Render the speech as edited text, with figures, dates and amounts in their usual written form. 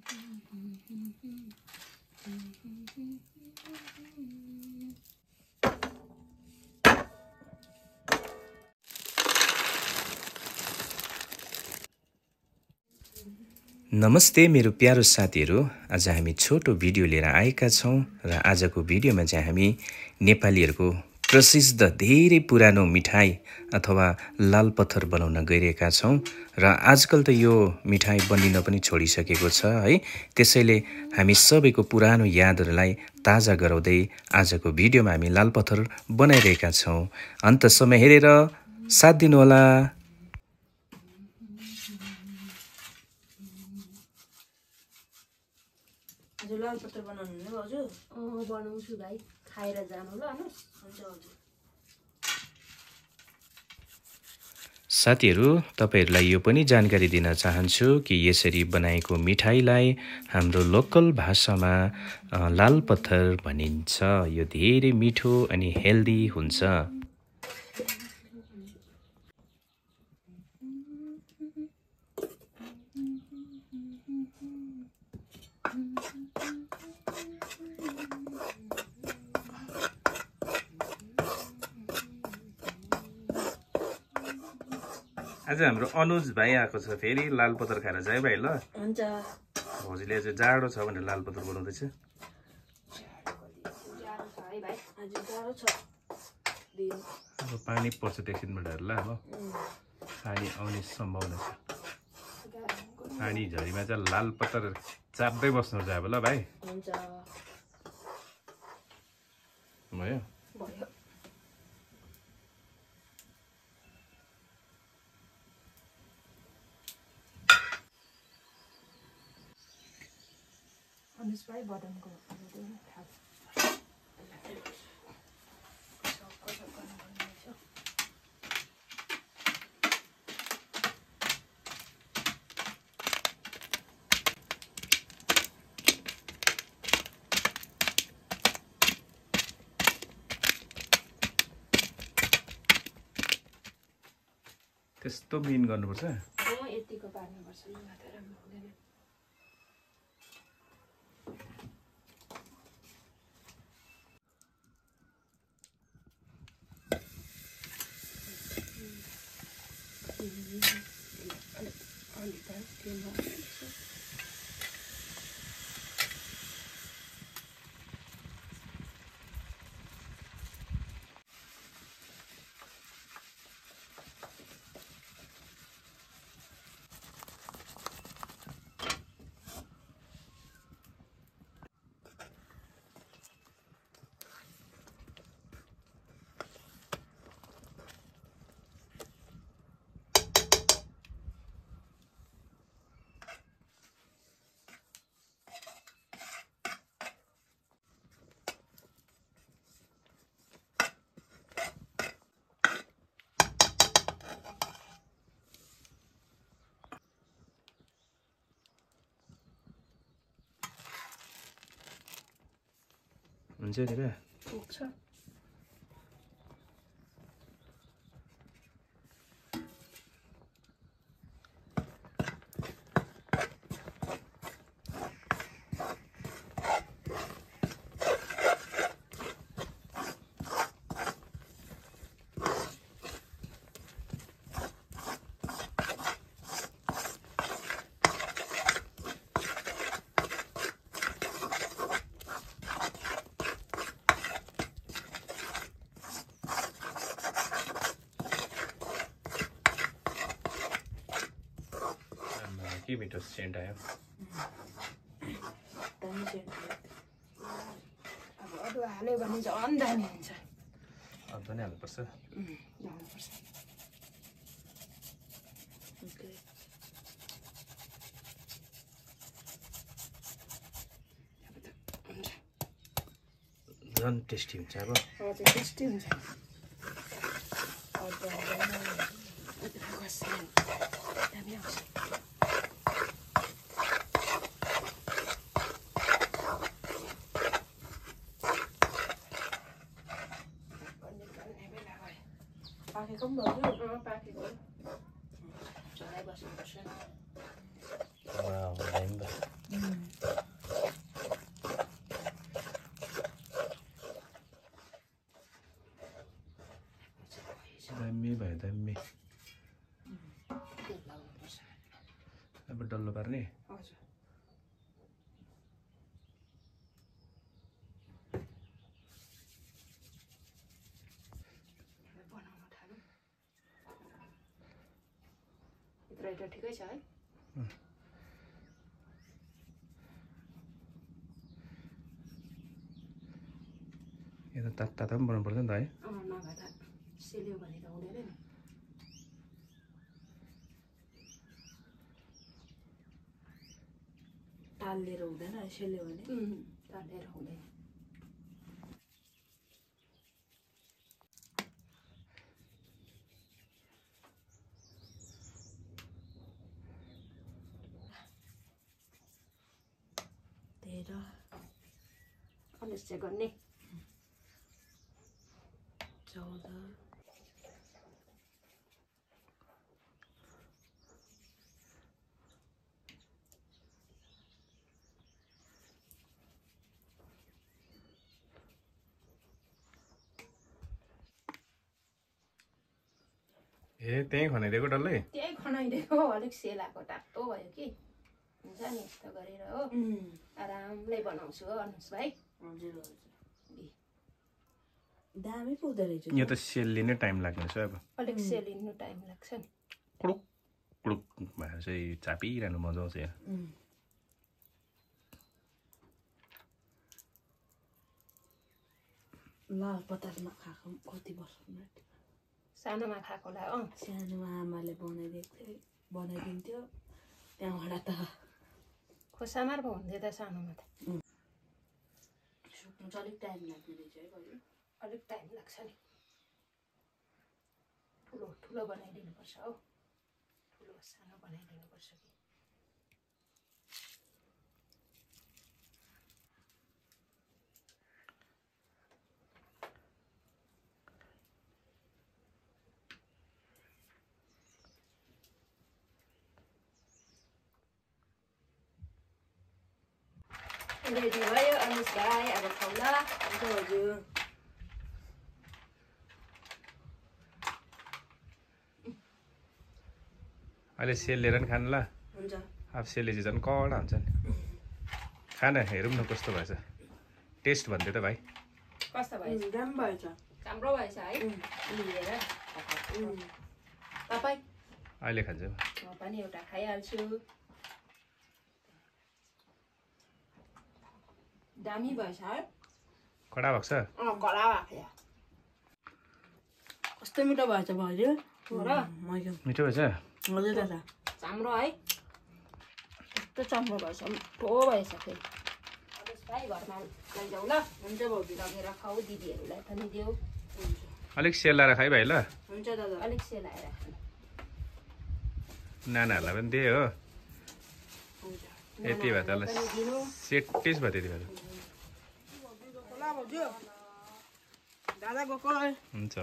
नमस्ते मेरो प्यारो साथीहरु, आज हामी छोटो भिडियो लिएर आएका छौं र आजको भिडियोमा चाहिँ हामी नेपालीहरुको प्रसिद्ध धेरै पुरानो मिठाई अथवा लाल पत्थर बनाउन गइरहेका छौं र आजकल त यो मिठाई बनिन पनि छोडिसकेको छ है। त्यसैले हामी सबैको पुरानो यादहरुलाई ताजा गराउँदै आजको भिडियोमा हामी लाल पत्थर बनाइरहेका छौं। अन्तसम्म हेरेर साथ दिनु होला। हजुर लाल पत्तर बनाउनु हुने हो हजुर? बनाउँछु भाइ, खाएर जानु ल। हुन्छ हजुर। साथीहरु, तपाईहरुलाई यो पनि जानकारी दिन चाहन्छु कि यसरी बनाएको मिठाईलाई हाम्रो लोकल भाषामा लाल पत्थर भनिन्छ। यो धेरै मिठो अनि हेल्दी हुन्छ। आज हाम्रो अनुज भाइ आएको छ, फेरि लाल पत्तर खाएर जाए भाइ ल। हुन्छ। भौजीले आज जाडो छ भनेर लाल पत्तर बनाउँदैछ। जाडो छ है भाइ? हजुर जाडो छ। अब पानी पर्छ एकछिनबाट ल। अब पानी आउने सम्भावना छ। पानी झरीमा चाहिँ लाल पत्तर चाप्दै बस्नुपर्छ अब ल भाइ। हुन्छ। भयो? भयो। अनुज भाइ बदमको त्यस्तो मिन गर्नुपर्छ। यतिको पार्नुपर्छ, लुगा त राम्रो हुँदैन। हुन्छ नि बे? पुग्छ। के मिठो सेन्ट आयो। दामी सेन्ट आयो। अब अदुवा हाल्यो भने झन् दामी हुन्छ। अदुवा नै हाल्नुपर्छ। हाल्नुपर्छ। झन् टेस्टी हुन्छ अब। हजुर टेस्टी हुन्छ। अदुवा अदुवाको सेन्ट दामी आउँछ। पाकेको पनि भयो? पाकेको। चलाइ बस्नुपर्छ। पर्ने हजुर बनाउन थालौँ भित्र त ठिकै छ है यो त तातो तातो पनि बनाउनु पर्छ नि त है नभए त सेल्यो भने त हुँदैन नि टालिएर हुँदैन सेल्यो भने टालेर हुँदैन तेह्र 19 चाहिँ गर्ने 14 ए त्यही खनाइदिएको डल्लै त्यही खनाइदिएको अलिक सेलाको तातो भयो कि हुन्छ नि यस्तो गरेर हो आरामले बनाउँछु हो अनुज भाइ हजुर हजुर दामी पुग्दो रहेछ यो त सेल्लिने टाइम लाग्ने छ अब अलिक सेलिनु टाइम लाग्छ नि कुडुक कुडुक भएर चाहिँ चापिरहनु मजा आउँछ यहाँ लाल पतालमा खाएको कति वर्ष सानोमा खाएकोलाई सानोमा आमाले बनाइदिन्थ्यो त्यहाँबाट त खोसामार पो हुन्थ्यो त सानोमा त सुक्नु चाहिँ अलिक टाइम लाग्ने रहेछ है बहिनी अलिक टाइम लाग्छ नि ठुलो ठुलो बनाइदिनुपर्छ हो ठुलो सानो बनाइदिनुपर्छ कि रेडी भयो अनुज भाइ अब खाउला हजुर अहिले सेलेर नि खानु ल हुन्छ अब सेलेपछि झन् कडा हुन्छ नि खाना हेरौँ न कस्तो भएछ टेस्ट भन्थ्यो त भाइ कस्तो भएछ राम्रो भएछ राम्रो भएछ है लिएर तपाईँ अहिले खान्छु म पनि एउटा खाइहाल्छु दामी भएछ है कडा भएको छ कडा भएको छ कस्तो मिठो भएछ भाउजू र मिठो भएछ हजुर दादा चाम्रो है यस्तो चाम्रो भएछ मिठो भएछ फेरि अनुज भाइ घरमा लैजाऊ ल हुन्छ भाउजू लगेर खाऊ दिदीहरूलाई पनि देऊ अलिक सेलाएर खाइ भाइ ल हुन्छ दादा अलिक सेलाएर खानु नानाहरूलाई पनि दिए हो हुन्छ यति भए त ल सेटिस भयो त्यति भएर दादा गएको हुन्छ